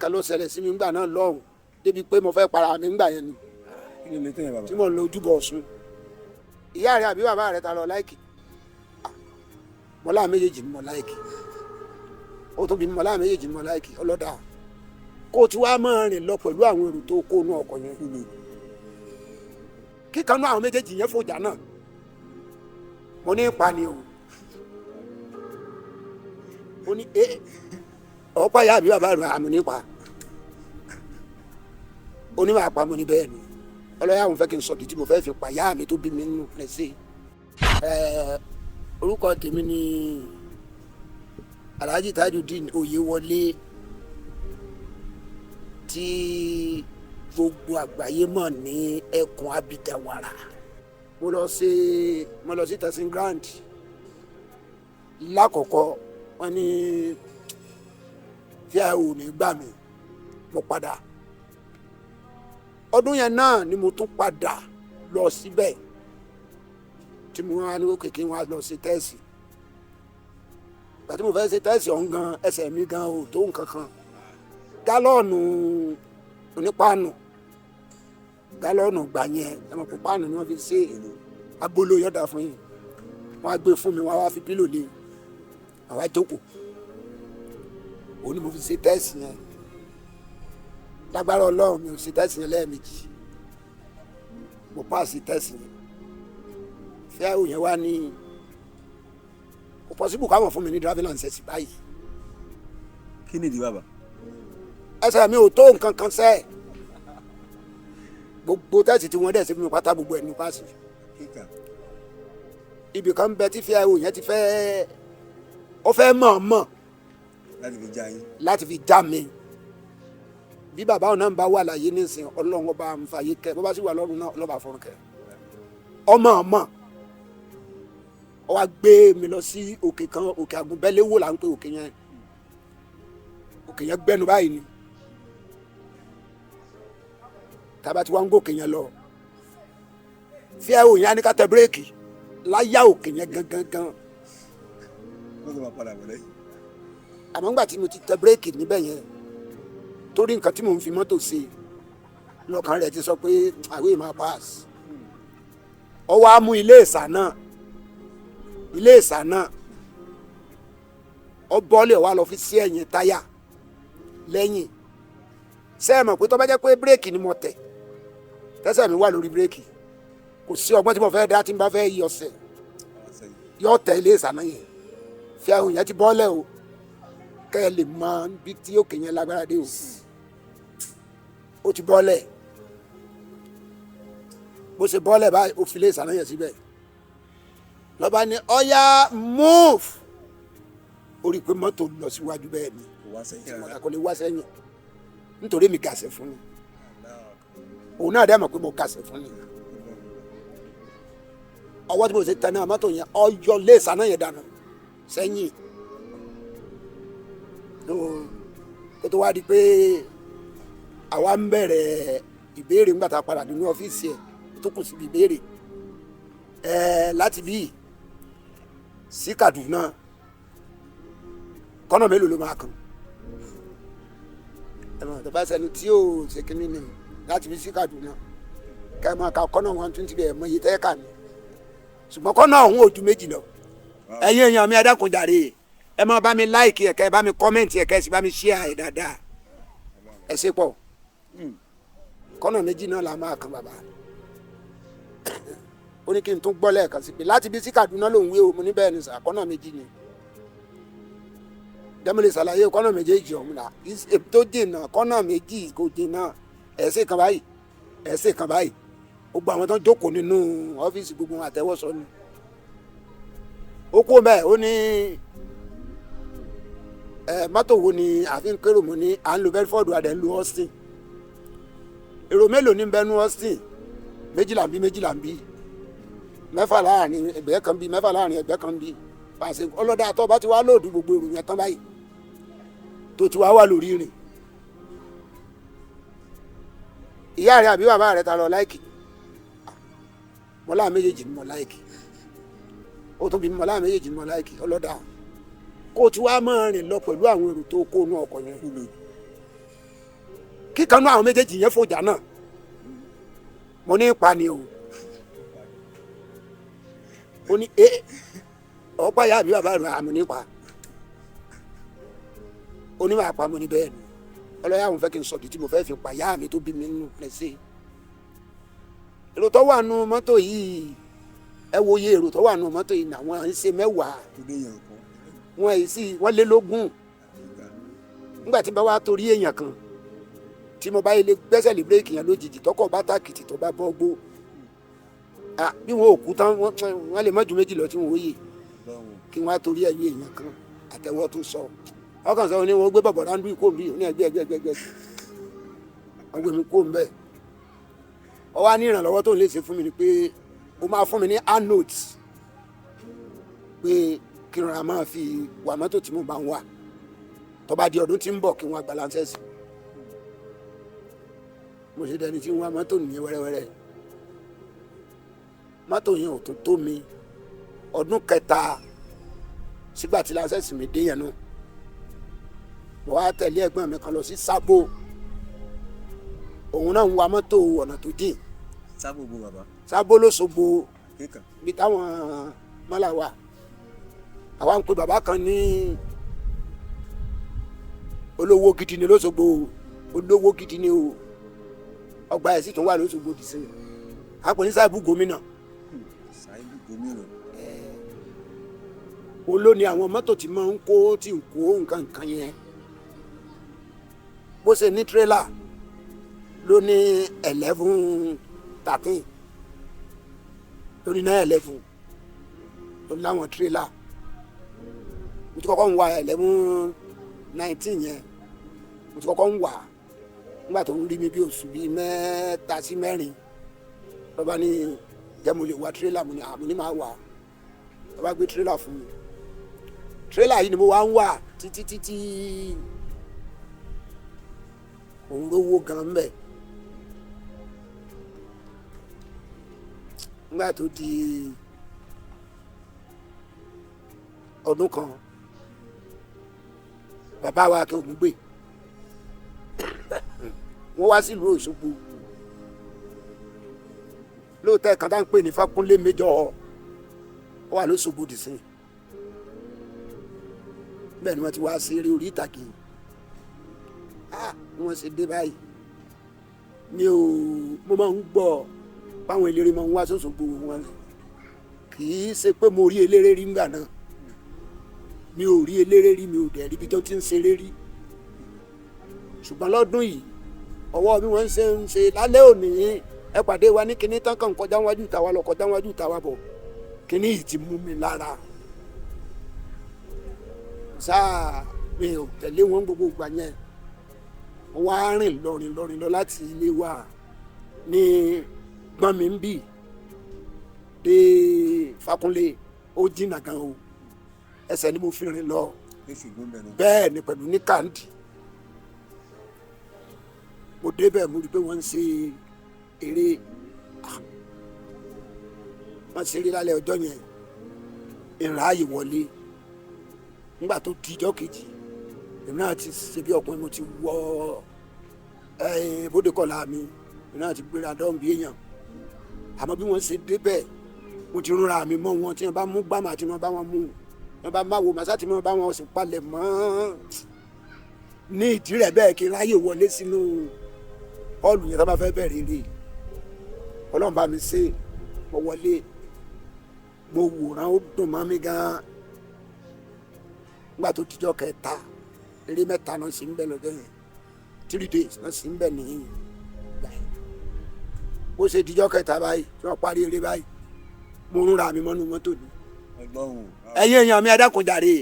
kan ló ṣẹlẹ̀ sí mi ńgbà náà lọ́hùn débi pé mo fẹ́ para mi ńgbà yẹn ni tí mo lọ ojúbọ Ọ̀ṣun. ìyá rẹ àbí bàbá rẹ ta lọ láìkì? mọ́lá méjèèjì ni mo láìkì. ó tún bí mọ́lá méjèèjì ni mo láìkì ọlọ́dà kó o ti wá máa rìn lọ pẹ̀lú àwọn èrò tó kó inú ọkọ̀ yẹn. kíkanú àwọn méjèèjì yẹn fòjà náà mo ní ipa ni o. ó ní ọ̀pá ìyá àbí bàbá rẹ àmì nípa onímọ̀ àpamọ́ ní bẹ́ẹ̀ ni ọlọ́yà àwọn fẹ́ kí n sọ tí mo fẹ́ fi pa ìyá mi tó bí mi nínú rẹ̀ sí. orúkọ tèmi ni Alhaji Tajudeen Oyewole tí gbogbo àgbáyé mọ̀ ní ẹkùn Abidawara. mo lọ sí testing ground lákọ̀ọ́kọ́ wọ́n ní fíàwò ní gbà mí mo padà ọdún yẹn náà ni mo tún padà lọ síbẹ̀ tí mo wá ní òkè kí n wá lọ ṣe tẹ́ẹ̀sì. ìgbà tí mo fẹ́ ṣe tẹ́ẹ̀sì ọ̀hún gan ẹsẹ̀ mi gan ò tó nǹkan kan gálọ́ọ̀nù onípaànù gbà yẹn ẹ̀mọ̀ pé páànù ni wọ́n fi ṣe agolo yọ̀dà fún yìí wọ́n á gbé fún mi wọ́n á wá fi pílò lé àwa jókòó òun ni mo fi ṣe tẹ́ẹ̀sì yẹn lágbára Ọlọ́run mi ò ṣe tẹ́ẹ̀sì yẹn lẹ́ẹ̀mejì mo páàsì tẹ́ẹ̀sì yẹn fíàwò yẹn wá ní kò pọ́sibú káwọn fún mi ní driving license báyìí. kí nìdí bàbá. ẹsẹ̀ mi ò tó nǹkan kan sẹ́ẹ̀ gbogbo tẹ́ẹ̀sì tí wọ́n dẹ̀ sí mi pátá gbogbo ẹ̀ ní páàsì. ibì kan bẹ tí fíàwò yẹn ti fẹ́ ó fẹ́ mọ̀ọ́mọ̀ láti fi já mi bí bàbá ọ̀nà ń bá wà láyé nísìnyí Ọlọ́run ọba ń fàyè kẹ́ bó bá sì wà lọ́run náà ọlọ́ba fọ́run kẹ́ ọmọ ọ wá gbé mi lọ sí òkè kan òkè Àgùnbẹ́léwò là ń pè òkè yẹn gbẹ́nu báyìí ni tába tí wọ́n ń gòkè yẹn lọ fíàwò yẹn á ní ká tẹ bírèkì láyà òkè yẹn gangan àmọ́ ńgbà tí mo ti tẹ bírèkì níbẹ̀ yẹn torí nǹkan tí mò ń fi mọ́tò ṣe lọ́kàn rẹ̀ ti sọ pé àwé máa pass ọ wá mú ilé ìsà náà ọ bọ́ọ̀lì wa lọ fi sí ẹ̀yìn táyà lẹ́yìn sẹ́ẹ̀mọ̀ pé tó bá jẹ́ pé bírèkì ni mo tẹ̀ tẹ́sẹ̀ mi wà lórí bírèkì kò sí ọgbọ́n tí mo fẹ́ dá tí n bá fẹ́ yí ọ̀sẹ̀ yọ tẹ̀ ilé ìsà náà yẹn fi àwọn yẹn ti bọ́ọ̀lẹ̀ o kẹ́ ẹ lè mọ bí tí òkè yẹn lágbára dé o ó ti bọ́ọ̀lẹ̀ bó ṣe bọ́ọ̀lẹ̀ báyìí ó fi lé ìsàlẹ̀ yẹn síbẹ̀ lọ́ba ní ọ̀yá move ó rí i pé mọ́tò lọ síwájú bẹ́ẹ̀ ni kò lè wá sẹ́yìn nítorí mi gàṣẹ fún ni òun náà dẹ́ mọ̀ pé mo gàṣẹ fún ni ọwọ́ tí mo ṣe tẹ̀lé mọ́tò yẹn ọyọ lé ìsàlẹ̀ yẹn dànù sẹ́yìn kó tó wá di pé àwa ń bẹ̀rẹ̀ ìbéèrè ńgbà tá a padà nínú ọ́fíìsì ẹ̀ tó kù síbi ìbéèrè láti bí sí Kaduna kọ́nà mélòó ló máa kàn tó bá sẹni tí yóò ṣe kínní ni láti bí sí Kaduna ká ẹ máa ka kọ́nà 120 bẹ́ẹ̀ mọ iye tẹ́ kà ní ṣùgbọ́n kọ́nà ọ̀hún ò ju méjì lọ ẹ̀yin èèyàn mi ẹ dákun jàre ẹ máa bá mi láìkì ẹ̀ka ẹ bá mi kọ́mẹ̀ntì ẹ̀ka ẹ sì bá mi ṣíà ẹ̀ dáadáa ẹ ṣe pọ̀ kọ́nà méjì náà la máa kan bàbá ó ní kí n tún gbọ́ lẹ́ẹ̀kan sí pé láti bí sí Kaduna lòun wé o mo ní bẹ́ẹ̀ ni sà kọ́nà méjì ni dẹ́mọ̀lẹ́ ṣàlàyé kọ́nà méjèèjì ọ̀hún la tó dènà kọ́nà méjì kò dènà ẹ̀sẹ̀ kan báyìí gbogbo àwọn tó ń jókòó nínú ọ́fíìsì gbogbo àtẹwọ́sọ ni ó kó bẹ́ẹ̀ ó ní mọ́tò wo ni àfi ń kérò mọ́ ní à ń lo Bedford adẹ̀ ń lo Austin èrò mélòó ní bẹnu Austin méjìlá ń bí mẹ́fà láàrin ẹgbẹ́ kan bí mẹ́fà láàrin ẹgbẹ́ kan bí pàṣẹ ọlọ́dà àtọ́ bá ti wá lóòdù gbogbo èrò yẹn tán báyìí tó ti wá wà lórí rìn ìyá rẹ àbí bàbá rẹ ta lọ láìkì mọ́lá méjèèjì ni mo láìkì ó tún bí mọ́lá méjèèjì ni mo láìkì ọlọ́dà kó tí wàá máa rìn lọ pẹ̀lú àwọn èrò tó kó inú ọkọ̀ yẹn kíkanú àwọn méjèèjì yẹn fòjà náà mo ní ipa ni o ó ní ọ̀pá ìyá mi bàbá rẹ̀ àmì nípa ó ní máa pa mo ní bẹ́ẹ̀ ni ọlọ́yà àwọn fẹ́ kí n sọ̀dí tí mo fẹ́ fi pa ìyá mi tó bí mi nínú pẹ̀sẹ̀ èrò tó wà nù mọ́tò yìí ẹ wo iye èrò tó wà nù mọ́tò yìí àwọn ń ṣe mẹ́wàá wọ́n lé lógún nígbà tí bá wá torí èèyàn kan tí mo bá ilé gbẹ́sẹ̀ lé bírèkì yẹn lójijì tọkọ̀ bá tàkìtì tó bá bọ́ gbó bí wọn ò kú tán wọ́n lè mọ́jú méjì lọ tí wọ́n yè kí wọ́n á torí ẹ̀yìn èèyàn kan àtẹ̀wọ́ tó sọ ọkàn sọ ni wọ́n gbé bọ̀bọ̀ dáńdú ìkó mi ní ẹgbẹ́ wọ́n gbé mi kó mi bẹ́ẹ̀ ọ wá ní ìrànlọ́wọ́ tó ń lè ṣe fún mi ni pé ó máa fún mi ní handnote pé kí n ra máa fi wà mọ́tò tí mo bá ń wà tó bá di ọdún tí ń bọ̀ kí wọ́n gba lancẹ́sì mo ṣe dẹni tí ń wá mọ́tò nìyẹn wẹ́rẹ́wẹ́rẹ́ mọ́tò yẹn ò tún tó mi ọdún kẹta sígbà tí lancẹ́sì mi dé yẹn náà mo wá tẹ̀lé ẹ̀gbọ́n mi kan lọ sí Sábò òun náà ń wa mọ́tò ọ̀nà tó jìn Sábò bo bàbá Sábò l'Óṣogbo bí táwọn mọ́là wà àwa ń pe bàbá kan ní olówó gidi ni l'Óṣogbo olówó gidi ni o ọgbà ẹ̀ sì tún wà l'Óṣogbo dì sí a pè ní Sáìbù gómìnà olóni àwọn mọ́tò tí máa ń kó tí ń kó nǹkan yẹn bó ṣe ní tírélà ló ní 11-13 ló ní 9-11 ló ní láwọn tírélà mo ti kọ́kọ́ ń wa 11-19 yẹn mo ti kọ́kọ́ ń wà nígbà tó ń rí mi bí oṣù bíi 3 sí 4 lọ́ba ní jẹ́ mo lè wa tírélà mo ní máa wà lọ́ba gbé tírélà fún mi tírélà yìí ni mo wá ń wà títí òun rówó gan mbẹ nígbà tó di ọdún kan bàbá wa kí òun gbé wọ́n wá sílùú Òṣogbo lóòótọ́ kan tá ń pè ní Fákúnlé méjọ ó wà l'Óṣogbo dì sí bẹ́ẹ̀ ni wọ́n ti wá sí eré orí ìtàgé wọ́n ṣe dé báyìí mo máa ń gbọ́ báwọn eléré máa ń wá s'Óṣogbo wọn kì í ṣe pé mo rí eléré rí ńgbà náà mi ò rí eléré rí mi ò dẹ̀ rí ibi tó ti ń ṣeré rí ṣùgbọ́n lọ́dún yìí ọwọ́ bí wọ́n ń ṣe lálẹ́ òní ẹ pàdé wa ní kinní tán kàn kọjá wájú tàwa lọ kọjá wájú tàwa bọ̀ kinní yìí ti mú mi lára sáà mi ò tẹ̀lé wọn gbogbo ìgbà yẹn wọ́n á rìn lọ́rin lọ láti ilé wa ní gbọ́n mi ń bì dé Fákúnlé ó jìnnà gan o ẹsẹ̀ ni mo fi rìn lọ bẹ́ẹ̀ ni pẹ̀lú ní Kàndí mo débẹ̀ mo rí pé wọ́n ń ṣe eré wọ́n ṣeré lálẹ́ ọjọ́ yẹn ìráàyè wọlé nígbà tó di ijọ́ kejì èmi náà ti ṣe bí ọkùnrin mo ti wọ bódekọ̀lá mi èmi náà ti gbéra dán bí èèyàn àmọ́ bí wọ́n ṣe débẹ̀ mo ti rúnra mi mọ́ wọn tí wọ́n bá mú gbàmà tí wọ́n bá wọn mú wọ́n bá má wo màsá tí wọ́n bá wọn sì palẹ̀ mọ́ ní ìdí rẹ̀ bẹ́ẹ̀ kí n ráyè wọlé sínú họ́ọ̀lù yẹn tó bá fẹ́ bẹ̀rẹ̀ rè Ọlọ́run bá mi ṣe mo wọlé mo wòran ó dùn mọ́ mi gan-an nígbà tó dijọ́ kẹta eré mẹ́ta náà sì ń bẹ lọ́jọ́ yẹn 3 days náà sì ń bẹ nìyí bó ṣe dijọ́ kẹta báyìí tí wọ́n parí eré báyìí mo rúnra mi mọ́nú mọ́tò ni. ẹ̀yin èèyàn mi ẹ dákun jàre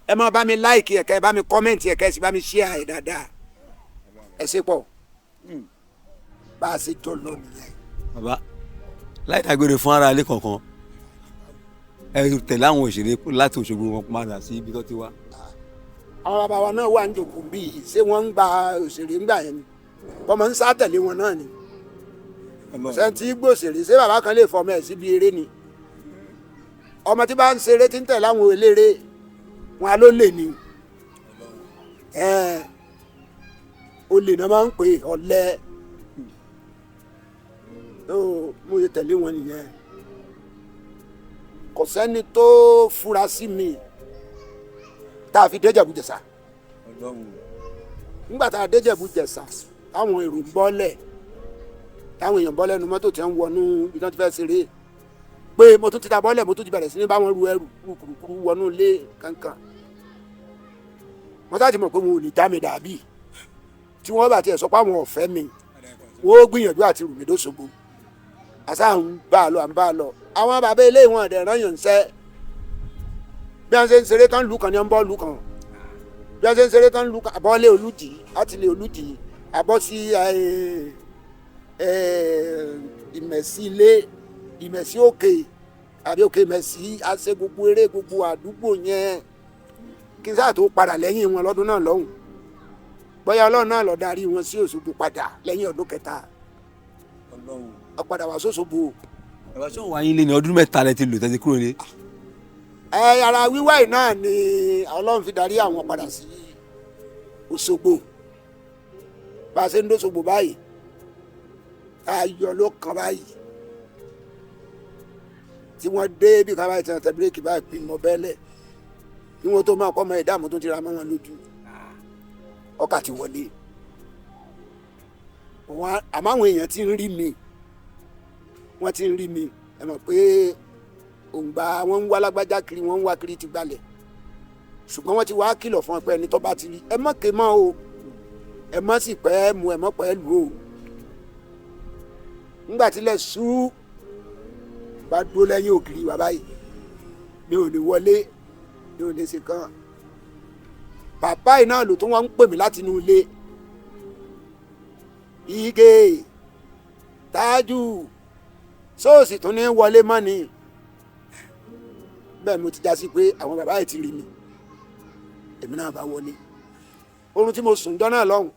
ẹ máa bá mi láìkì ẹ̀kẹ́ ẹ bá mi kọ́mẹ́ǹtì ẹ̀kẹ́ ẹ sì bá mi ṣíà ẹ̀ dáadáa ẹ ṣe pọ̀ bá a ṣe jọ lọ nìyẹn. bàbá láì dágbére fún ara ilé kankan ẹ tẹ̀lé àwọn òṣèré láti Òṣogbo wọn padà sí ibi tó ti wá. àwọn bàbá wa náà wà ní jòkó bíi ṣé wọ́n ń gba òṣèré ńgbà yẹn ni bọ́mọ ń sá tẹ̀lé wọn náà ni sẹ́ńtì gbòṣèré ṣé bàbá kan lè fọmọ ẹ̀ síbi eré ni ọmọ tí bá ń ṣeré tí ń tẹ̀lé àwọn eléré wọn ló lè ní olè náà máa ń pè ọ̀lẹ mo lè tẹ̀lé wọn nìyẹn kò sẹ́ni tó fura sí mi tá a fi dé Ìjẹ̀bú-Jẹ̀ṣà nígbà tá a dé Ìjẹ̀bú-Jẹ̀ṣà táwọn èrò ń bọ́lẹ̀ táwọn èèyàn bọ́lẹ̀ nu mọ́tò tí wọ́n wọnú ibi tí wọ́n ti fẹ́ ṣeré pé mo tún ti ta bọ́lẹ̀ mo tún ti bẹ̀rẹ̀ sí ní báwọn ru ẹrù kúrúkúrú wọnú ilé kankan wọ́n sáà ti mọ̀ pé mo ò lè dá mi dàbí tí wọ́n bá tiẹ̀ sọ pé àwọn ọ̀fẹ́ mi wọ́n ó gbìyànjú àti rù mí dóṣogbo àṣà ń bá a lọ à ń bá a lọ àwọn bàbá ilé ìwọ̀n ẹ̀dẹ̀ rán yàn ń sẹ́ bí wọ́n ṣe ń ṣeré tán lù kan ní wọ́n bọ́ lù kan bí wọ́n ṣe ń ṣeré tán lù kan àbọ̀ lé olùdí láti lé olùdí àbọ̀ sí ìmẹ̀sí ilé ìmẹ̀sí òkè àbí òkè ìmẹ̀sí àṣẹ gbogbo eré gbogbo àdúgbò yẹn kí n sáà tó padà lẹ́yìn wọn lọ́dún náà lọ́hùn bóyá ọlọ́run náà lọ darí wọn sí Òṣogbo padà lẹ́yìn ọdún kẹta ó padà wá sóṣogbo. ẹ̀wá ṣé òun wáyé lé ní ọdún mẹ́ta lẹ ti lò tẹ́tí kúrò ní. ara wíwá yìí náà ni ọlọ́run fi darí àwọn padà sí Òṣogbo bá a ṣe ń dóṣogbo báyìí ayọ̀ ló kàn báyìí tí wọ́n dé bí ká báyìí tí wọ́n tẹ bíréèkì báyìí pín mọ́ bẹ́lẹ̀ bí wọ́n tó máa kọ́ ọmọ ìdààmú tó ti ra mọ́ wọn lójú ọkà ti wọlé àmọ́ àwọn èèyàn ti ń rí mi wọ́n ti ń rí mi ẹ mọ̀ pé òǹgbà wọn ń wá lágbájá kiri wọ́n ń wá kiri ti gbalẹ̀ ṣùgbọ́n wọ́n ti wá kìlọ̀ fún ẹ pé ẹni tó bá ti rí ẹ mọ̀ ké mọ́ o ẹ mọ̀ sì pẹ́ mu ẹ mọ̀ pẹ́ lù o ńgbà tílẹ̀ sú bá dúró lẹ́yìn ògiri wà báyìí mi ò lè wọlé mi ò lè ṣe kàn bàbá yìí náà ló tún wọ́n ń pè mí láti inú ilé Ige Tájù sóòsì tún ní wọlé mọ́ ni bẹ́ẹ̀ mo ti já sí pé àwọn bàbá yìí ti rí mi èmi náà bá wọlé oorun tí mo sùn jọ náà lọ́hùn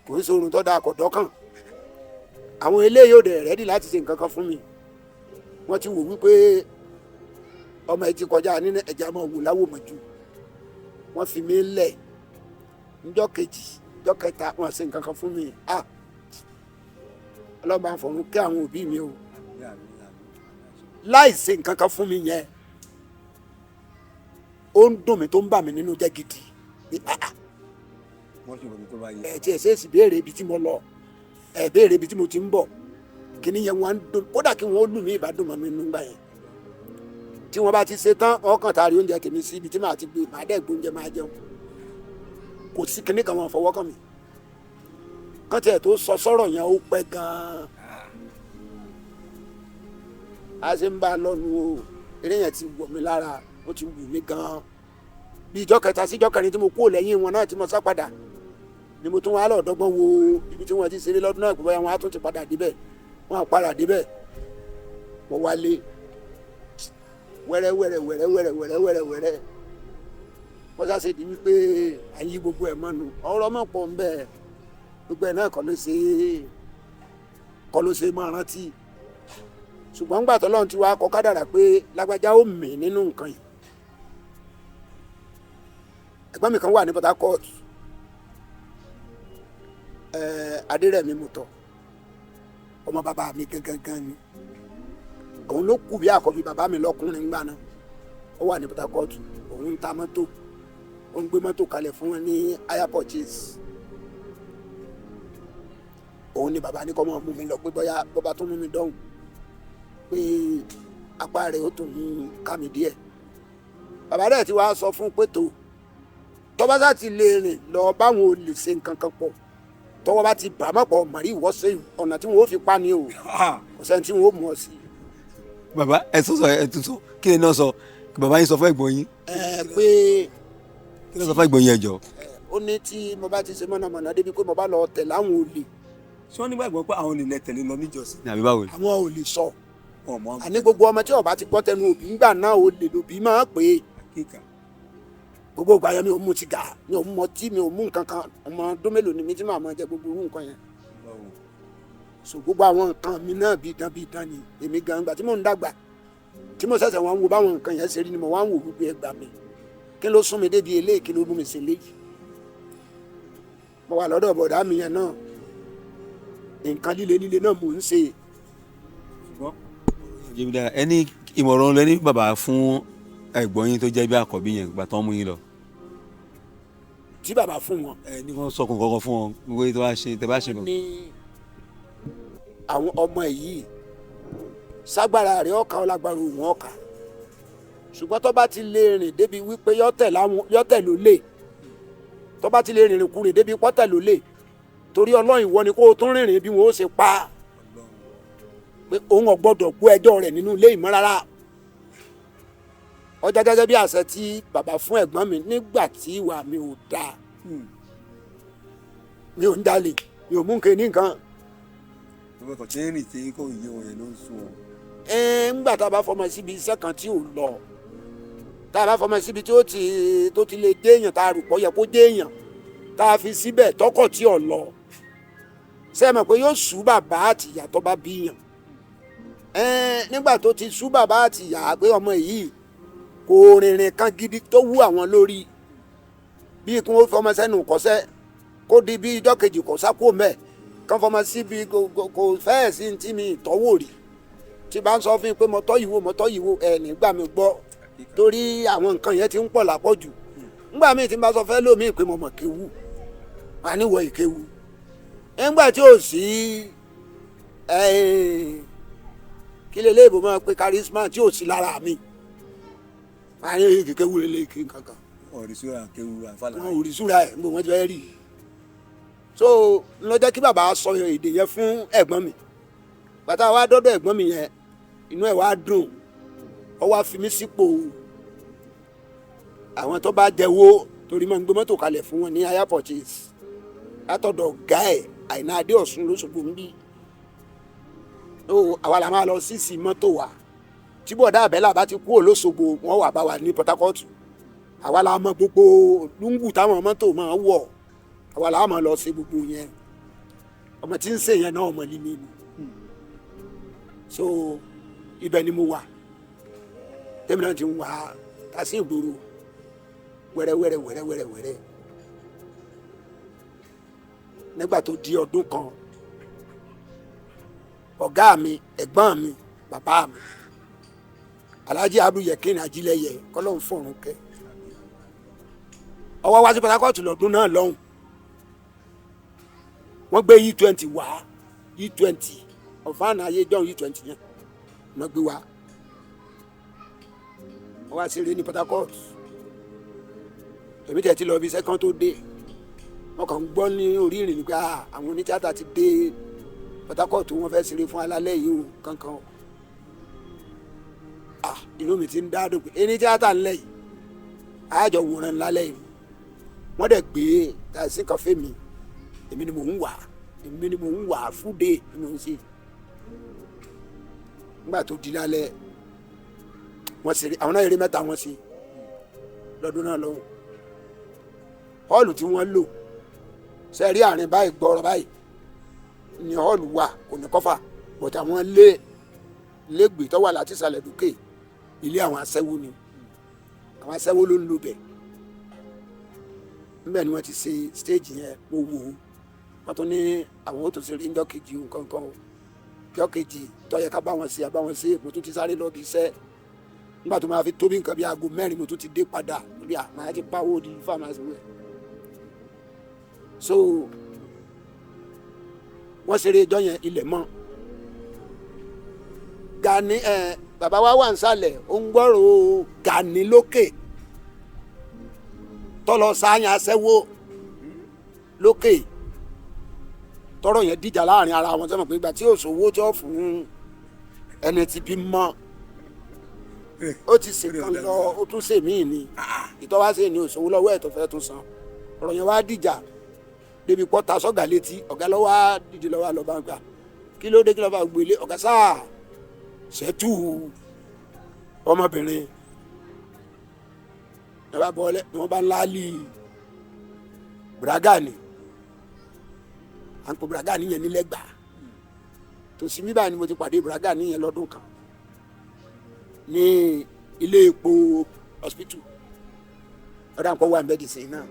kò ń sorun tó dáa kò dọ́kàn àwọn eléyìí ò dẹ̀ rẹ́dì láti ṣe nǹkan kan fún mi wọ́n ti wò wípé ọmọ ẹ ti kọjá nínú ẹ̀já máa wò láwò mọ́jú wọ́n fi mí lẹ̀ níjọ́ kejì níjọ́ kẹta wọ́n ṣe nǹkan kan fún mi ọlọ́mọ àfọ̀rún kí àwọn òbí mi o láì ṣe nǹkan kan fún mi yẹn ó ń dùn mí tó ń bà mí nínú jẹ́ gidi ẹ tí ẹ ṣe é sì béèrè ibi tí mo lọ ẹ béèrè ibi tí mo ti ń bọ̀ kíní yẹn wọn á dùn kódà kí wọn ó lù mí ìbádùn mọ́ mi nígbà yẹn tí wọn bá ti ṣe tán wọn kàn taari oúnjẹ tèmi sí ibi tí màá ti gbé màá dẹ́ gbóúnjẹ máa jẹun kò sí kíní kan wọn fọwọ́ kàn mí kán tiẹ̀ tó sọ sọ́rọ̀ yẹn ó pẹ́ gan-an a ṣe ń bá a lọ́nu o eré yẹn ti wọ̀ mí lára ó ti wù mí gan-an bí ìjọ kẹta sí ìjọ kẹrin tí mo kúrò lẹ́yìn wọn náà tí mo sá padà ni mo tún wá lọ dọ́gbọ́n wo ibi tí wọ́n ti ṣeré lọ́dún náà gbọ́dọ̀ wọn á tún ti padà débẹ̀ wọn á padà débẹ̀ mo wálé wẹ́rẹ́ wọ́n ṣàṣe di wípé àyí gbogbo ẹ̀ mọ́nu ọ̀rọ̀ mọ̀ pọ̀ ń bẹ́ẹ̀ gbogbo ẹ̀ náà kọ́ ló ṣe máa rántí ṣùgbọ́n gbà tọ́lọ́run ti wá kọ kádàrá pé lágbájá ó mì nínú nǹkan yìí ẹ̀gbọ́n mi kan wà ní Port Harcourt Adérẹ̀mí Mutọ̀ ọmọ bàbá mi gangan ni òun ló kù bí àkọ́bí bàbá mi lọ́kùnrin ńgbà náà ó wà ní Port Harcourt òun ń ta mọ́tò ó ń gbé mọ́tò kalẹ̀ fún wọn ní hire purchase òun ni bàbá ní kọ́ mọ́ mú mi lọ pé bóyá bọ́ba tó mú mi dọ́hùn pé apá rẹ̀ ó tún ká mi díẹ̀ bàbá rẹ̀ ti wá sọ fún pé tó tọ́ba sá ti lè rìn lọ báwọn ò lè ṣe nǹkan kan pọ̀ tọ́wọ́ bá ti bà mọ́pọ̀ mọ̀rí ìwọ́sẹ̀ ọ̀nà tí wọ́n ó fi pa ni o kò sẹ́ni tí wọ́n ó mú ọ sí. bàbá ẹ tún sọ kí ni náà sọ kí bàbá yín sọ fún ẹ̀gbọ́n yín. pé kí ni sọ fún ẹ̀gbọ́n yín ẹ jọ̀ọ́. ó ní tí mo bá ti ṣe mọ̀nàmọ́ná débi pé mo bá lọ tẹ̀ láwọn olè. ṣé wọ́n nígbàgbọ́ pé àwọn olè lẹ tẹ̀lé lọ níjọ́sìn ní àbí báwo ni. àwọn olè sọ àní gbogbo ọmọ tí ó bá ti gbọ́ tẹnu òbí ńgbà náà olè lòbí máa pè é gbogbo ìgbà yẹn mi ò mú sìgá mi ò mú ọtí mi ò mú nǹkan kan ọmọ ọdún mélòó ni mi tí màá mọ jẹ gbogbo irú nǹkan yẹn so gbogbo àwọn nǹkan mi náà bí idán ni èmi gan gbà tí mò ń dàgbà tí mo ṣẹ̀ṣẹ̀ wọn ń wo báwọn nǹkan yẹn ṣe rí ni mo wá ń wò wípé ẹgbà mi kí ló sún mi débi eléyìí kí ló mú mi ṣe léyìí mo wà lọ́dọ̀ bọ̀dá mi yẹn náà nǹkan líle náà mò ń ṣe. ẹni ìmọ̀ràn lẹ́ni bàbá fún ẹ̀gbọ́n yín tó jẹ́ bí àkọ́bí yẹn gbà tán mú yín lọ. tí bàbá fún wọn. ní wọ́n sọkùn kankan fún wọn wípé tó bá ṣe tẹ bá ṣe lọ. ní àwọn ọmọ yìí ságbára rẹ̀ ọ̀ka ọlágbára òun ọ̀ka ṣùgbọ́n tó bá ti lè rìn débi wípé yọ́tẹ̀ ló lè tó bá ti lè rìnrìn kúrìn débi pọ́tẹ̀ ló lè torí ọlọ́run ìwọ ni kó o tún rìnrìn bí wọn ó ṣe pa pé òun ò gbọ́dọ̀ gbọ́ ẹjọ́ rẹ̀ nínú ilé ìmọ̀ rárá. ọjà gẹ́gẹ́ bí àṣẹ tí bàbá fún ẹ̀gbọ́n mi nígbà tí ìwà mi ò dáa mi ò ń jalè mi ò mú nǹkan ní nǹkan. ọkọ̀ tí ń rìn tí kò yé wọn yẹn ló ń sún wọn. ńgbà tá a bá fọmọ síbi iṣẹ́ kan tí ò lọ tá a bá fọmọ síbi tí tó ti lè dé èèyàn tá a rò pọ̀ yẹ kó dé èèyàn tá a fi síbẹ̀ tọkọ̀ tí ò lọ ṣé ẹ mọ̀ pé yóò sú bàbá àtìyá tó bá bí yàn nígbà tó ti sú bàbá àtìyá pé ọmọ yìí kò rìnrìn kan gidi tó wú àwọn lórí bí kí wọ́n fọmọ sẹ́nu kọ́sẹ́ kó di bí ijọ́ kejì kò sákò mẹ́ẹ̀ kán fọmọ síbi kò fẹ́ẹ̀ sí tí mi ìtọ́wò rí tí bá ń sọ fún mi pé mọ́tọ́ yìí wò ẹ̀ nígbà mi gbọ́ torí àwọn nǹkan yẹn ti ń pọ̀ lápọ̀jù ńgbà míì tí n bá sọ fẹ́ lómi pé mo mọ̀ kéwu wà níwọ̀ ìkéwu ńgbà tí ò sí kí lè léèbó máa pe charisma tí ò sí lára mi wà ní kéwu lélẹ̀ kankan òrìṣúra kéwu àfàlà wọn òrìṣúra ẹ̀ ń bò wọ́n ti fẹ́ rí i so ló jẹ́ kí bàbá sọ èdè yẹn fún ẹ̀gbọ́n mi bàtà wa dọ́dọ̀ ẹ̀gbọ́n mi yẹn inú ẹ̀ wá dùn ọ wá fi mí sípò àwọn tó bá jẹ́wọ́ torí máa ń gbé mọ́tò kalẹ̀ fún wọn ní hire purchase látọ̀dọ̀ ọ̀gá ẹ̀ Àìná Adé Ọ̀ṣun lóṣogbo ń bí àwa la máa lọ sísì mọ́tò wa tí bọ̀dá àbẹ́là bá ti kú Òlóṣogbo wọ́n wà bá wa ní Port Harcourt àwa la mọ gbogbo lúngù táwọn mọ́tò máa wọ̀ àwa la máa lọ sí gbogbo yẹn ọmọ tí ń ṣe yẹn náà ọmọ líle ni so ibẹ̀ ni mo wà tẹ́mi náà ti ń wá tàṣí ìgboro wẹ́rẹ́wẹ́rẹ́ nígbà tó di ọdún kan ọ̀gá mi ẹ̀gbọ́n mi bàbá mi Alhaji Abdul Yekin Ajílẹ̀yẹ kọ́lọ́hún fọ̀run kẹ́ ọwọ́ wá sí Port Harcourt lọ́dún náà lọ́hùn wọ́n gbé E20 wá E20 ọ̀fáànà ayé john E20 yẹn wọ́n gbé wá wọ́n wá sí eré ní Port Harcourt èmi tẹ̀ ti lọ bí sẹ́kọ́n tó dé wọ́n kàn ń gbọ́ ní orí ìrìn nípa àwọn onítíátà ti dé Port Harcourt wọ́n fẹ́ ṣeré fún alálẹ̀ yìí o kankan inú mi ti ń dádùn pé ẹni tíátà ńlẹ̀ yìí àjọ wòran lálẹ́ yìí wọ́n dẹ̀ gbé tàìsí kan fẹ́ mi èmi ni mò ń wà fúdé ni mò ń ṣe nígbà tó di lálẹ́ wọ́n ṣeré àwọn náà eré mẹ́ta wọ́n ṣe lọ́dún náà lọ́hùn họ́ọ̀lù tí wọ́n lò sẹ́rí àárín báyìí gbọ́rọ̀ báyìí ni họ́ọ̀lù wà kò ní kọ́fà bọ̀t àwọn lẹ́gbẹ̀ẹ́ tó wà láti ìsàlẹ̀ dókè ilé àwọn aṣẹ́wó ni àwọn aṣẹ́wó ló ń lò bẹ̀ níbẹ̀ ni wọ́n ti ṣe stage yẹn mo wò ó wọ́n tún ní àwọn ó tún ṣe rí ńjọ́ kejì nǹkan ńjọ́ kejì tó yẹ ká bá wọn ṣe mo tún ti sáré lọ bí iṣẹ́ nígbà tó máa fi tóbi nǹkan bí aago 4 mo tún ti dé padà lórí àmàlà ti pawó di fámásì wẹ̀ so wọ́n ṣeré ẹjọ́ yẹn ilẹ̀ mọ́ Gani bàbá wa wà nísàlẹ̀ ó ń gbọ́rọ̀ Gani lókè tọ́lọ sáyàn aṣẹ́wó lókè tọ́rọ̀ yẹn dìjà láàrin ara wọn sẹ́mọ̀ pé ìgbà tí òṣòwò tí ó fún ẹni tí bí mọ́ ó ti ṣèkan lọ ó tún ṣèmíì ni ìtọ́wáṣe ni òṣòwò lọ́wọ́ ẹ̀ tó fẹ́ tún san ọ̀rọ̀ yẹn wá dìjà débi pọ́ta sọ́gà létí ọ̀gá lọ́wọ́ á dìde lọ́wọ́ àlọ́ bá ń gbà kí ló dé kí lọ́ bá gbélé ọ̀gá sáà ṣẹ́tù ọmọbìnrin ẹ bá bọ́ọ̀lẹ́ ni wọ́n bá ń láálì Bragani à ń pò Bragani yẹn nílẹ̀gbà tòsí mi báyìí ni mo ti pàdé Bragani yẹn lọ́dún kan ní ilé epo hospital ọ̀dà nǹkan wà mẹ́dísìn náà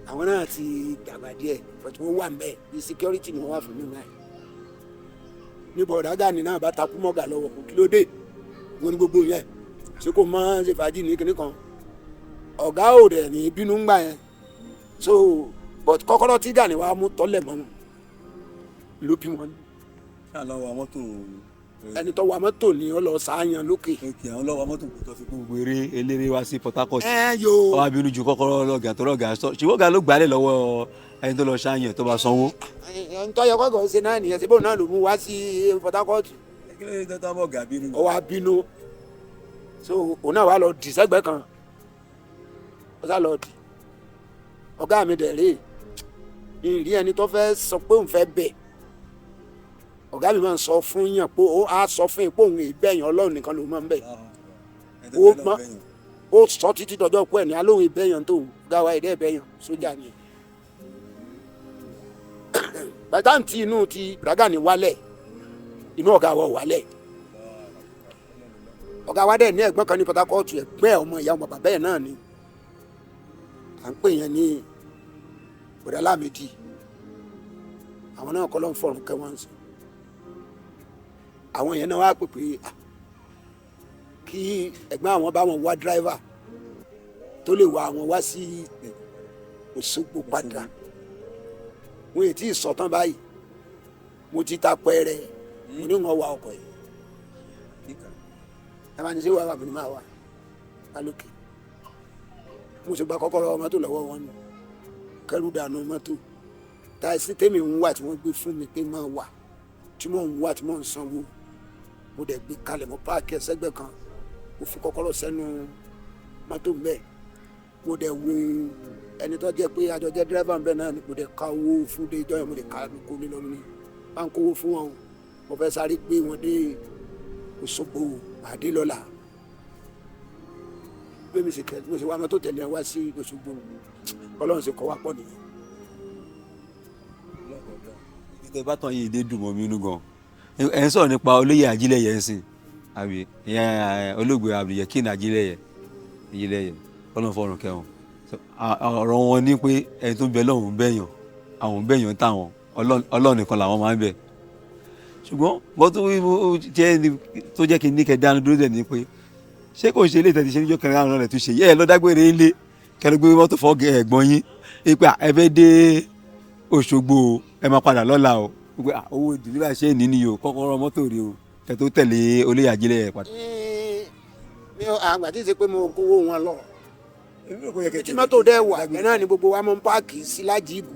àwọn náà ti dàgbà díẹ̀ but wọ́n wà mbẹ́ bí security ni wọ́n wà fún mi náà ní bọ̀dá Gani náà bá takú mọ́gà lọ́wọ́ kò kí ló dé wọ́n ní gbogbo yẹn ṣé kò mọ́ ṣe fàájì ní kinní kan ọ̀gá ò dẹ̀ ní bínú ńgbà yẹn so but kọ́kọ́rọ́ tí Gani wàá mú tọ́lẹ̀ mọ́ wọn ló bí wọn. ṣáà lọ wa mọ́tò. ẹni tó wa mọ́tò ni ó lọ sáyàn lókè. òkè àwọn lọ́wọ́ mọ́tò tó fi kó gbogbo eléré wá sí Port Harcourt. yo. ọba bínú ju kọ́kọ́rọ́ lọ́gà tó lọ́gà sọ ṣùgbọ́n ọ̀gá ló gbálẹ̀ lọ́wọ́ ẹni tó lọ ṣáyàn tó bá sanwó. ntọ́yọ kọ́kọ́ ṣe náà nìyẹn síbò náà ló mú wá sí Port Harcourt. kí ló dé tó tọ́ bọ̀ ọ̀gá bínú. ó wá bínú so òun náà wá lọ dì sẹ́gbẹ́ kan ó sá lọ dì ọ̀gá mi dẹ̀ rèé ìrí ẹni tó fẹ́ sọ pé òun fẹ́ bẹ̀ ọ̀gá mi máa ń sọ fún yàn pé ó á sọ fún yín pé òun ìbẹ̀yàn Ọlọ́run nìkan ló máa ń bẹ̀ ó sọ títí dọjọ́ pé ẹni alóhùn ìbẹ̀yàn tó ọ̀gá wa ìdẹ́ ìbẹ̀yàn sójà ni bàtà tí inú ti Gani wálẹ̀ inú ọ̀gá wa wálẹ̀ ọ̀gá wa dẹ̀ ní ẹ̀gbọ́n kan ní Port Harcourt ẹ̀gbẹ́ ọmọ ìyá ọmọ bàbá ẹ̀ náà ni à ń pè yẹn ní bọ̀dá Lámìdí àwọn náà kọ́ ló ń fọ̀rùn kẹ́ wọ́n sí àwọn yẹn náà wá pè pé kí ẹ̀gbọ́n àwọn bá wọn wá dráìvà tó lè wá àwọn wá sí Òṣogbo padà wọn ètí ìsọ̀tàn báyìí mo ti ta pẹ́ẹ́rẹ́ mo ní wọn wá ọkọ̀ yìí ẹ máa ní sí wàá wà mí ní máa wà lálùkì mo sì gba kọ́kọ́rọ́ mọ́tò lọ́wọ́ wọn nù kẹrù dànù mọ́tò táìsì tèmi ń wà tí wọ́n gbé fún mi pé máa wà tí mò ń wà tí mò ń sanwó mo dẹ̀ gbé kalẹ̀ mo páàkì ẹsẹ̀gbẹ́ kan mo fi kọ́kọ́rọ́ sẹ́nu mọ́tò mbẹ́ mo dẹ̀ wo ẹni tó jẹ́ pé àjọ jẹ́ dírẹ́fà mbẹ́ náà ni mo dẹ̀ ka owó fún dé ìjọ yẹn mo dẹ̀ ka kó mi lọ́nu ni bá ń kówó fún wọn o mo fẹ́ sáré gbé wọn dé Òṣogbo Adélọ́lá bí mi sì kẹ́ mo sì wá mọ́tò tẹ̀lé wá sí Òṣogbo Ọlọ́run sì kọ́ wá pọ̀ nìyẹn. tẹ bá tán yìí dé dùn mọ́ mi inú gan ẹ ń sọ̀rọ̀ nípa olóyè Ajílẹ̀yẹ ń sìn àbí olóògbé Abdulyakin Ajílẹ̀yẹ Ọlọ́run fọ̀run kẹ́wọn ọ̀rọ̀ wọn ní pé ẹni tó ń bẹ lọ́hùn bẹ̀yàn àwọn bẹ̀yàn táwọn Ọlọ́run nìkan làwọn máa ń bẹ̀ ṣùgbọ́n bọ́ tó jẹ́ kí n ní kẹ́ dánu dúró dẹ̀ ni pé ṣé kò ṣe ilé ìtẹ̀tí ṣe níjọ́ kẹrin àrùn rẹ̀ tó ṣe yẹ́ ẹ lọ́dágbére ńlé kẹrin gbé mọ́tò fọ́ọ̀gì ẹ̀gbọ́n yín ipa ẹ fẹ́ dé Òṣogbo ẹ máa padà lọ́la o pé owó ìdílé bá ṣe ní ni o kọ́kọ́rọ́ mọ́tò rẹ o kẹ tó tẹ̀lé olóyè Ajílẹ̀yẹ padà. mi ò àgbà tí ì ṣe pé mo kówó wọn lọ tí mọ́tò dẹ́ wà ẹ̀ náà ni gbogbo wa mọ́ ń páàkì sí Lájìbù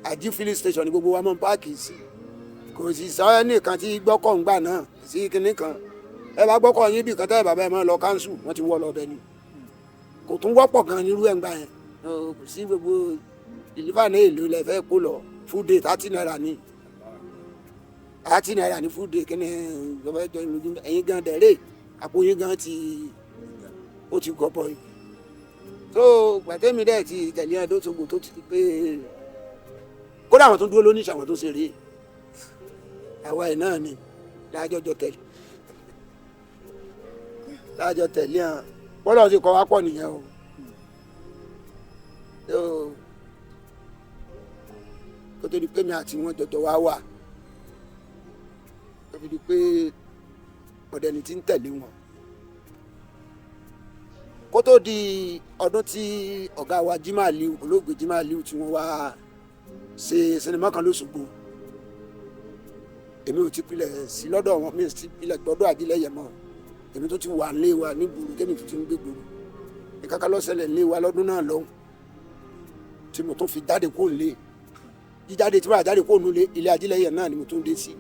Àjí filling station ni gbogbo wa mọ́ ń páàkì sí kò sì sọ ẹnìkan tí gbọ́kọ̀ ń gbà náà sí kinní kan ẹ bá gbọ́kọ̀ yín bí kan tẹ́ bàbá ẹ máa lọ káńsù wọ́n ti wọ́ lọ bẹ́ẹ̀ ni kò tún wọ́pọ̀ gan nírú ẹ̀ ń gbà yẹn kò sí gbogbo ìlífà ní èlò ilẹ̀ fẹ́ kó lọ full day 30 naira ni 30 naira ni full day kí ni ìjọba ẹjọ́ ìlú ẹ̀yin gan dẹ̀rẹ́ àpò yín gan ó ti gọbọ yìí tó gbàtẹ́mi dẹ̀ ti tẹ̀lé ẹ̀ tó Òṣogbo tó ti pé kódà àwọn tó dúró lóníṣẹ́ àwọn tó ṣe rèé àwa ẹ̀ náà ni láàjọjọ tẹ̀lé hàn bọ́lá ti kọ́ wá pọ̀ nìyẹn o kó tó di pé mi àti wọn jọjọ wá wà kó tó di pé ọ̀dẹ̀ni ti ń tẹ̀lé wọn kó tó di ọdún tí ọ̀gá wa Jimoh Aliu olóògbé Jimoh Aliu tí wọ́n wá ṣe sinimá kan l'Óṣogbo èmi ò ti pilẹ̀ sí lọ́dọ̀ wọn mi ti pilẹ̀ gbọ́dọ̀ Ajílẹ̀yẹ mọ́ èmi tó ti wà nílé wa ní gbòòrò tẹ́mi tó ti ń gbé gbòòrò ìkáká lọ́sẹ̀lẹ̀ nílé wa lọ́dún náà lọ́hùn tí mo tún fi jáde kó nílé jíjáde tí mo jáde kó nílé ilé Ajílẹ̀yẹ náà ni mo tún dé sí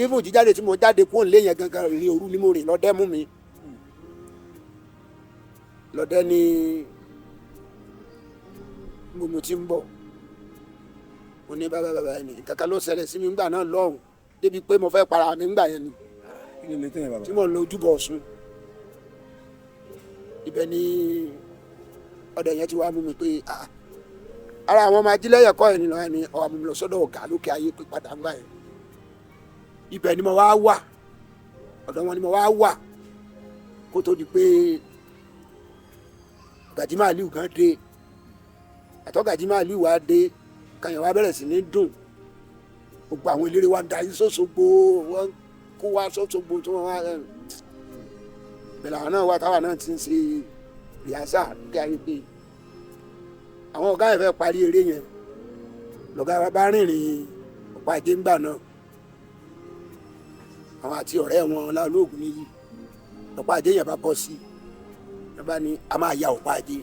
even jíjáde tí mo jáde kó nílé yẹn gangan rí òru ni mo rìn lọ́dẹ́ mú mi lọ́dẹ́ ni mo ti ń bọ̀ mo ní bàbá ẹni ìkáká lọ́sẹ̀lẹ̀ sí mi ńgbà náà lọ́hùn débi pé mo fẹ́ para mi ńgbà yẹn ni tí mo ń lo ojúbọ Ọ̀ṣun ibẹ̀ ni ọdẹ yẹn ti wá mú mi pé ara àwọn ọmọ Ajílẹ̀yẹ kọ́ ẹ̀ nínú ẹni ọ̀hún mi lọ sọ́dọ̀ ọ̀gá lókè ayé pé padà ń gbà yẹn ibẹ̀ ni mo wá wà ọ̀dọ̀ wọn ni mo wá wà kó tó di pé Jimoh Aliu gan dé àtọ́gàjì máa lù wá dé kàyàn wá bẹ̀rẹ̀ sí ní dùn gbogbo àwọn eléré wa darí sọ́sọ́gbó wọ́n kó wá sọ́sọ́gbó tí wọ́n wá bẹ̀rẹ̀ àwọn náà wá táwa náà ti ń ṣe rìhásà kí ayé pé àwọn ọ̀gá yẹn fẹ́ parí eré yẹn lọ́gá wa bá rìnrìn ọ̀pá ajé ńgbà náà àwọn àti ọ̀rẹ́ wọn Láolóògùn níyì ọ̀pá ajé yẹn bá bọ́ sí ẹ bá ní a máa ya ọ̀pá ajé.